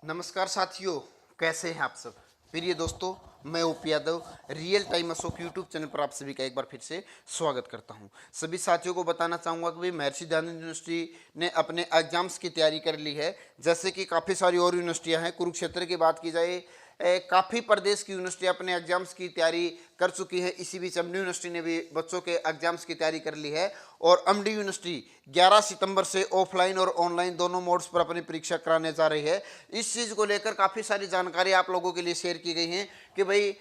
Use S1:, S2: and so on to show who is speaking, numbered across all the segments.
S1: नमस्कार साथियों, कैसे हैं आप सब। प्रिय दोस्तों, मैं OP Yadav real time Ashok YouTube channel पर आप सभी का एक बार फिर से स्वागत करता हूं। सभी साथियों को बताना चाहूँगा कि भाई महर्षि दयानंद यूनिवर्सिटी ने अपने एग्जाम्स की तैयारी कर ली है। जैसे कि काफ़ी सारी और यूनिवर्सिटियां हैं। कुरुक्षेत्र की बात की जाए, काफ़ी प्रदेश की यूनिवर्सिटी अपने एग्जाम्स की तैयारी कर चुकी है। इसी बीच अमडी यूनिवर्सिटी ने भी बच्चों के एग्जाम्स की तैयारी कर ली है और अमडी यूनिवर्सिटी 11 सितंबर से ऑफलाइन और ऑनलाइन दोनों मोड्स पर अपनी परीक्षा कराने जा रही है। इस चीज़ को लेकर काफ़ी सारी जानकारी आप लोगों के लिए शेयर की गई हैं कि भाई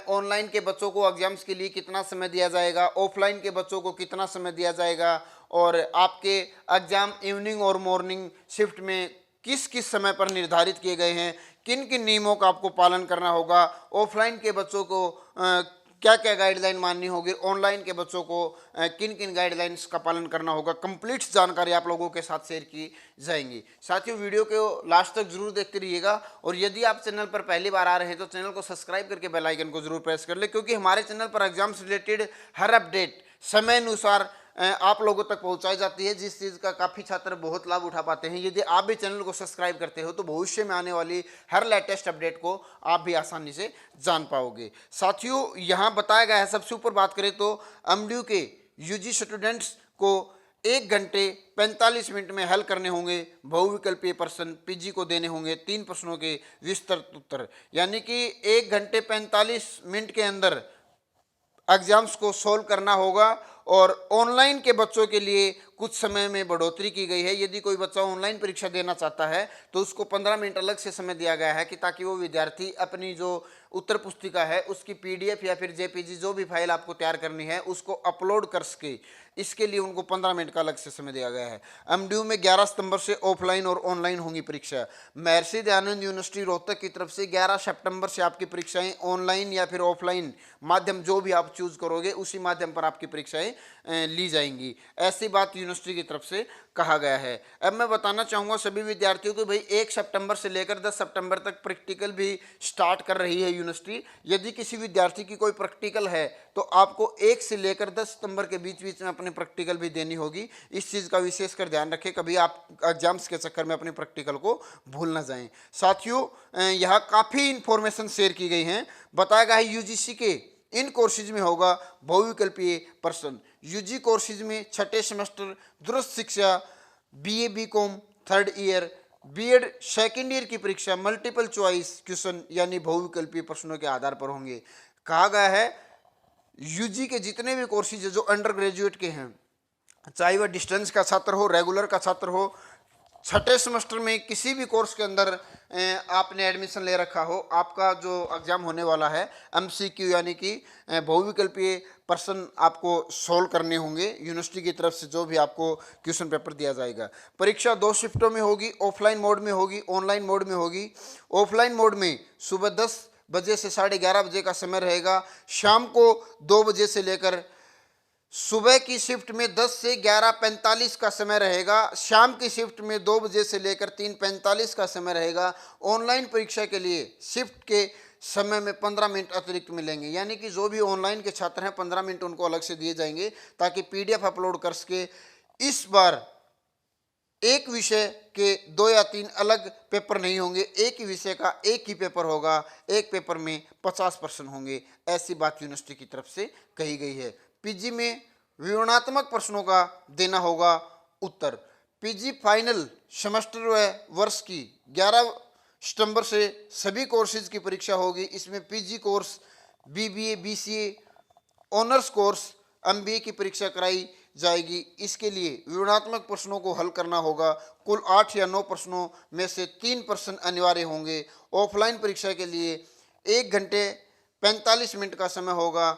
S1: ऑनलाइन के बच्चों को एग्जाम्स के लिए कितना समय दिया जाएगा, ऑफलाइन के बच्चों को कितना समय दिया जाएगा और आपके एग्जाम इवनिंग और मॉर्निंग शिफ्ट में किस किस समय पर निर्धारित किए गए हैं, किन किन नियमों का आपको पालन करना होगा, ऑफलाइन के बच्चों को क्या क्या गाइडलाइन माननी होगी, ऑनलाइन के बच्चों को किन किन गाइडलाइंस का पालन करना होगा, कंप्लीट जानकारी आप लोगों के साथ शेयर की जाएंगी। साथियों, वीडियो को लास्ट तक जरूर देखते रहिएगा और यदि आप चैनल पर पहली बार आ रहे हैं तो चैनल को सब्सक्राइब करके बेल आइकन को जरूर प्रेस कर ले, क्योंकि हमारे चैनल पर एग्जाम से रिलेटेड हर अपडेट समय अनुसार आप लोगों तक पहुंचाई जाती है, जिस चीज़ का काफ़ी छात्र बहुत लाभ उठा पाते हैं। यदि आप भी चैनल को सब्सक्राइब करते हो तो भविष्य में आने वाली हर लेटेस्ट अपडेट को आप भी आसानी से जान पाओगे। साथियों, यहाँ बताया गया है, सबसे ऊपर बात करें तो एमडीयू के यूजी स्टूडेंट्स को 1 घंटे 45 मिनट में हल करने होंगे बहुविकल्पीय प्रश्न। पीजी को देने होंगे 3 प्रश्नों के विस्तृत उत्तर, यानी कि 1 घंटे 45 मिनट के अंदर एग्जाम्स को सोल्व करना होगा। और ऑनलाइन के बच्चों के लिए कुछ समय में बढ़ोतरी की गई है। यदि कोई बच्चा ऑनलाइन परीक्षा देना चाहता है तो उसको 15 मिनट अलग से समय दिया गया है कि ताकि वो विद्यार्थी अपनी जो उत्तर पुस्तिका है उसकी पीडीएफ या फिर जेपीजी जो भी फाइल आपको तैयार करनी है उसको अपलोड कर सके। इसके लिए उनको 15 मिनट का अलग से समय दिया गया है। एमडीयू में 11 सितंबर से ऑफलाइन और ऑनलाइन होंगी परीक्षा। महर्षि दयानंद यूनिवर्सिटी रोहतक की तरफ से 11 सितंबर से आपकी परीक्षाएं ऑनलाइन या फिर ऑफलाइन माध्यम जो भी आप चूज करोगे उसी माध्यम पर आपकी परीक्षाएं ली जाएंगी। ऐसी बात यूनिवर्सिटी की तरफ से कहा गया है। अब मैं बताना चाहूँगा सभी विद्यार्थियों को, भाई 1 सितंबर से लेकर 10 सितंबर तक प्रैक्टिकल भी स्टार्ट कर रही है यूनिवर्सिटी। यदि किसी विद्यार्थी की कोई प्रैक्टिकल है तो आपको 1 से लेकर 10 सितंबर के बीच बीच में अपनी प्रैक्टिकल भी देनी होगी। इस चीज़ का विशेषकर ध्यान रखें, कभी आप एग्जाम्स के चक्कर में अपनी प्रैक्टिकल को भूल ना जाएं। साथियों, यहाँ काफ़ी इंफॉर्मेशन शेयर की गई हैं। बताया गया है यूजीसी के इन कोर्सेज में होगा बहुविकल्पीय प्रश्न। यूजी कोर्सेज में छठे सेमेस्टर दूरस्थ शिक्षा, BA BCom 3rd year, BEd 2nd year की परीक्षा मल्टीपल चॉइस क्वेश्चन यानी बहुविकल्पीय प्रश्नों के आधार पर होंगे। कहा गया है यूजी के जितने भी कोर्सेज जो अंडर ग्रेजुएट के हैं, चाहे वह डिस्टेंस का छात्र हो, रेगुलर का छात्र हो, छठे सेमेस्टर में किसी भी कोर्स के अंदर आपने एडमिशन ले रखा हो, आपका जो एग्जाम होने वाला है एमसीक्यू यानी कि बहुविकल्पीय प्रश्न आपको सोल्व करने होंगे। यूनिवर्सिटी की तरफ से जो भी आपको क्वेश्चन पेपर दिया जाएगा। परीक्षा 2 शिफ्टों में होगी, ऑफलाइन मोड में होगी, ऑनलाइन मोड में होगी। ऑफलाइन मोड में सुबह 10 बजे से 11:30 बजे का समय रहेगा। शाम को 2 बजे से लेकर सुबह की शिफ्ट में 10 से 11:45 का समय रहेगा। शाम की शिफ्ट में 2 बजे से लेकर 3:45 का समय रहेगा। ऑनलाइन परीक्षा के लिए शिफ्ट के समय में 15 मिनट अतिरिक्त मिलेंगे, यानी कि जो भी ऑनलाइन के छात्र हैं 15 मिनट उनको अलग से दिए जाएंगे ताकि पीडीएफ अपलोड कर सके। इस बार एक विषय के 2 या 3 अलग पेपर नहीं होंगे, एक ही विषय का एक ही पेपर होगा। एक पेपर में 50% होंगे। ऐसी बात यूनिवर्सिटी की तरफ से कही गई है। पीजी में विवरणात्मक प्रश्नों का देना होगा उत्तर। पीजी फाइनल सेमेस्टर व वर्ष की 11 सितंबर से सभी कोर्सेज की परीक्षा होगी। इसमें PG course, BBA, BCA, honours course, MBA की परीक्षा कराई जाएगी। इसके लिए विवरणात्मक प्रश्नों को हल करना होगा। कुल 8 या 9 प्रश्नों में से 3 प्रश्न अनिवार्य होंगे। ऑफलाइन परीक्षा के लिए 1 घंटे 45 मिनट का समय होगा।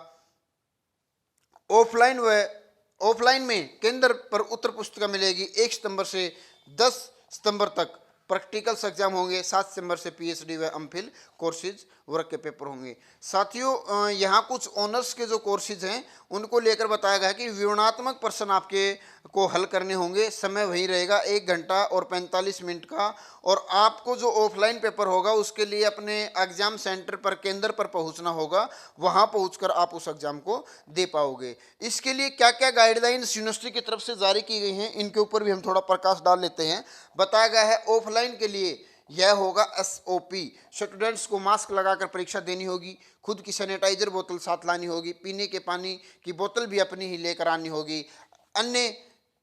S1: ऑफलाइन में केंद्र पर उत्तर पुस्तिका मिलेगी। 1 सितंबर से 10 सितंबर तक प्रैक्टिकल्स एग्जाम होंगे। 7 सितंबर से पीएचडी व एमफिल कोर्सेज वर्क के पेपर होंगे। साथियों, यहाँ कुछ ऑनर्स के जो कोर्सेज हैं उनको लेकर बताया गया है कि विवरणात्मक प्रश्न आपके को हल करने होंगे। समय वही रहेगा 1 घंटा और 45 मिनट का। और आपको जो ऑफलाइन पेपर होगा उसके लिए अपने एग्जाम सेंटर पर, केंद्र पर पहुंचना होगा। वहां पहुंचकर आप उस एग्जाम को दे पाओगे। इसके लिए क्या क्या गाइडलाइंस यूनिवर्सिटी की तरफ से जारी की गई हैं, इनके ऊपर भी हम थोड़ा प्रकाश डाल लेते हैं। बताया गया है ऑफलाइन के लिए यह होगा SOP। स्टूडेंट्स को मास्क लगाकर परीक्षा देनी होगी, खुद की सैनिटाइजर बोतल साथ लानी होगी, पीने के पानी की बोतल भी अपनी ही लेकर आनी होगी, अन्य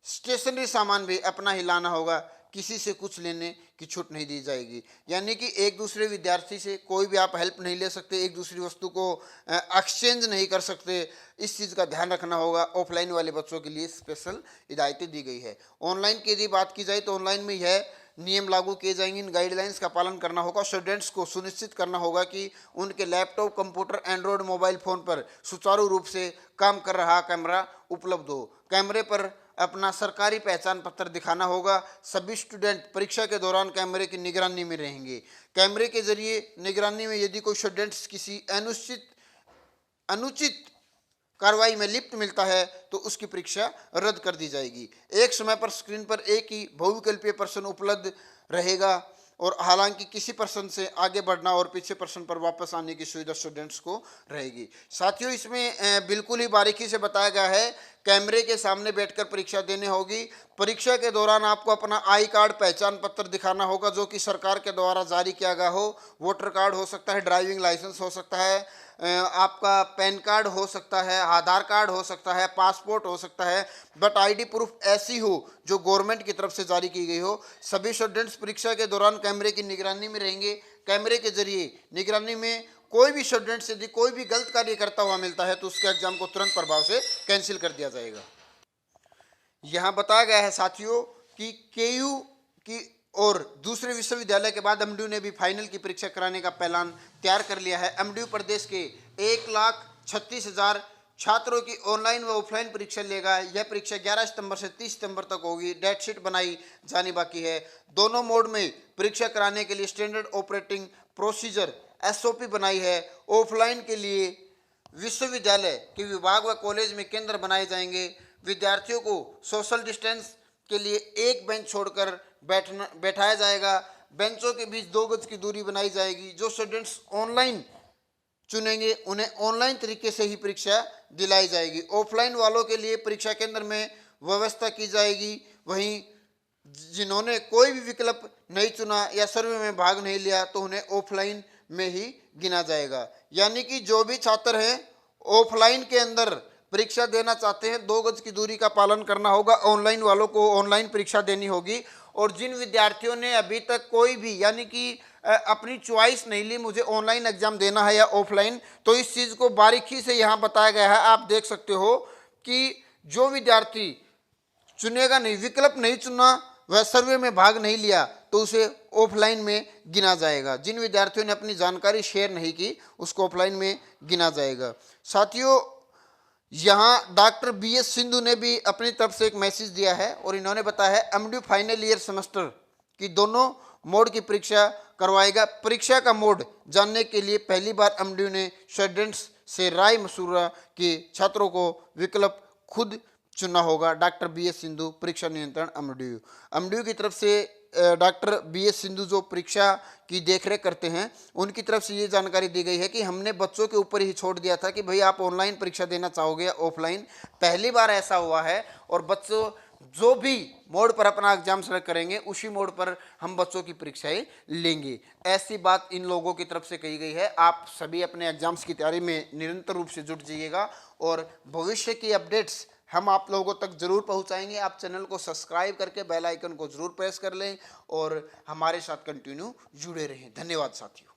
S1: स्टेशनरी सामान भी अपना ही लाना होगा, किसी से कुछ लेने की छूट नहीं दी जाएगी। यानी कि एक दूसरे विद्यार्थी से कोई भी आप हेल्प नहीं ले सकते, एक दूसरी वस्तु को एक्सचेंज नहीं कर सकते, इस चीज़ का ध्यान रखना होगा। ऑफलाइन वाले बच्चों के लिए स्पेशल हिदायतें दी गई है। ऑनलाइन की यदि बात की जाए तो ऑनलाइन में यह नियम लागू किए जाएंगे, इन गाइडलाइंस का पालन करना होगा। स्टूडेंट्स को सुनिश्चित करना होगा कि उनके laptop, computer, Android mobile phone पर सुचारू रूप से काम कर रहा कैमरा उपलब्ध हो। कैमरे पर अपना सरकारी पहचान पत्र दिखाना होगा। सभी स्टूडेंट परीक्षा के दौरान कैमरे की निगरानी में रहेंगे। कैमरे के जरिए निगरानी में यदि कोई स्टूडेंट्स किसी अनुचित कार्रवाई में लिप्त मिलता है तो उसकी परीक्षा रद्द कर दी जाएगी। एक समय पर स्क्रीन पर एक ही बहुविकल्पीय प्रश्न उपलब्ध रहेगा और हालांकि किसी प्रश्न से आगे बढ़ना और पीछे प्रश्न पर वापस आने की सुविधा स्टूडेंट्स को रहेगी। साथियों, इसमें बिल्कुल ही बारीकी से बताया गया है, कैमरे के सामने बैठकर परीक्षा देनी होगी। परीक्षा के दौरान आपको अपना आई कार्ड, पहचान पत्र दिखाना होगा जो कि सरकार के द्वारा जारी किया गया हो। वोटर कार्ड हो सकता है, ड्राइविंग लाइसेंस हो सकता है, आपका पैन कार्ड हो सकता है, आधार कार्ड हो सकता है, पासपोर्ट हो सकता है, बट आईडी प्रूफ ऐसी हो जो गवर्नमेंट की तरफ से जारी की गई हो। सभी स्टूडेंट्स परीक्षा के दौरान कैमरे की निगरानी में रहेंगे। कैमरे के जरिए निगरानी में कोई भी स्टूडेंट्स यदि कोई भी गलत कार्य करता हुआ मिलता है तो उसके एग्जाम को तुरंत प्रभाव से कैंसिल कर दिया जाएगा। यहाँ बताया गया है साथियों कि KU की और दूसरे विश्वविद्यालय के बाद MDU ने भी फाइनल की परीक्षा कराने का प्लान तैयार कर लिया है। MDU प्रदेश के 1,36,000 छात्रों की ऑनलाइन व ऑफलाइन परीक्षा लेगा। यह परीक्षा 11 सितंबर से 30 सितंबर तक होगी। डेट शीट बनाई जानी बाकी है। दोनों मोड में परीक्षा कराने के लिए स्टैंडर्ड ऑपरेटिंग प्रोसीजर SOP बनाई है। ऑफलाइन के लिए विश्वविद्यालय के विभाग व कॉलेज में केंद्र बनाए जाएंगे। विद्यार्थियों को सोशल डिस्टेंस के लिए एक बेंच छोड़कर बैठाया जाएगा। बेंचों के बीच 2 गज की दूरी बनाई जाएगी। जो स्टूडेंट्स ऑनलाइन चुनेंगे उन्हें ऑनलाइन तरीके से ही परीक्षा दिलाई जाएगी। ऑफलाइन वालों के लिए परीक्षा केंद्र में व्यवस्था की जाएगी। वहीं जिन्होंने कोई भी विकल्प नहीं चुना या सर्वे में भाग नहीं लिया तो उन्हें ऑफलाइन में ही गिना जाएगा। यानी कि जो भी छात्र हैं ऑफलाइन के अंदर परीक्षा देना चाहते हैं 2 गज की दूरी का पालन करना होगा। ऑनलाइन वालों को ऑनलाइन परीक्षा देनी होगी। और जिन विद्यार्थियों ने अभी तक कोई भी यानी कि अपनी चॉइस नहीं ली, मुझे ऑनलाइन एग्जाम देना है या ऑफलाइन, तो इस चीज़ को बारीकी से यहाँ बताया गया है। आप देख सकते हो कि जो विद्यार्थी चुनेगा नहीं, विकल्प नहीं चुना, वह सर्वे में भाग नहीं लिया तो उसे ऑफलाइन में गिना जाएगा। जिन विद्यार्थियों ने अपनी जानकारी शेयर नहीं की उसको ऑफलाइन में गिना जाएगा। साथियों, यहाँ डॉक्टर BS सिंधु ने भी अपनी तरफ से एक मैसेज दिया है और इन्होंने बताया है MDU फाइनल ईयर सेमेस्टर की दोनों मोड की परीक्षा करवाएगा। परीक्षा का मोड जानने के लिए पहली बार MDU ने स्टूडेंट्स से राय मशूरा कि छात्रों को विकल्प खुद चुनना होगा। डॉक्टर BS सिंधु, परीक्षा नियंत्रण MDU की तरफ से डॉक्टर BS सिंधु जो परीक्षा की देखरेख करते हैं उनकी तरफ से ये जानकारी दी गई है कि हमने बच्चों के ऊपर ही छोड़ दिया था कि भाई आप ऑनलाइन परीक्षा देना चाहोगे या ऑफलाइन। पहली बार ऐसा हुआ है और बच्चों जो भी मोड पर अपना एग्जाम सेलेक्ट करेंगे उसी मोड पर हम बच्चों की परीक्षाएं लेंगे। ऐसी बात इन लोगों की तरफ से कही गई है। आप सभी अपने एग्जाम्स की तैयारी में निरंतर रूप से जुट जाइएगा और भविष्य की अपडेट्स हम आप लोगों तक जरूर पहुंचाएंगे। आप चैनल को सब्सक्राइब करके बेल आइकन को जरूर प्रेस कर लें और हमारे साथ कंटिन्यू जुड़े रहें। धन्यवाद साथियों।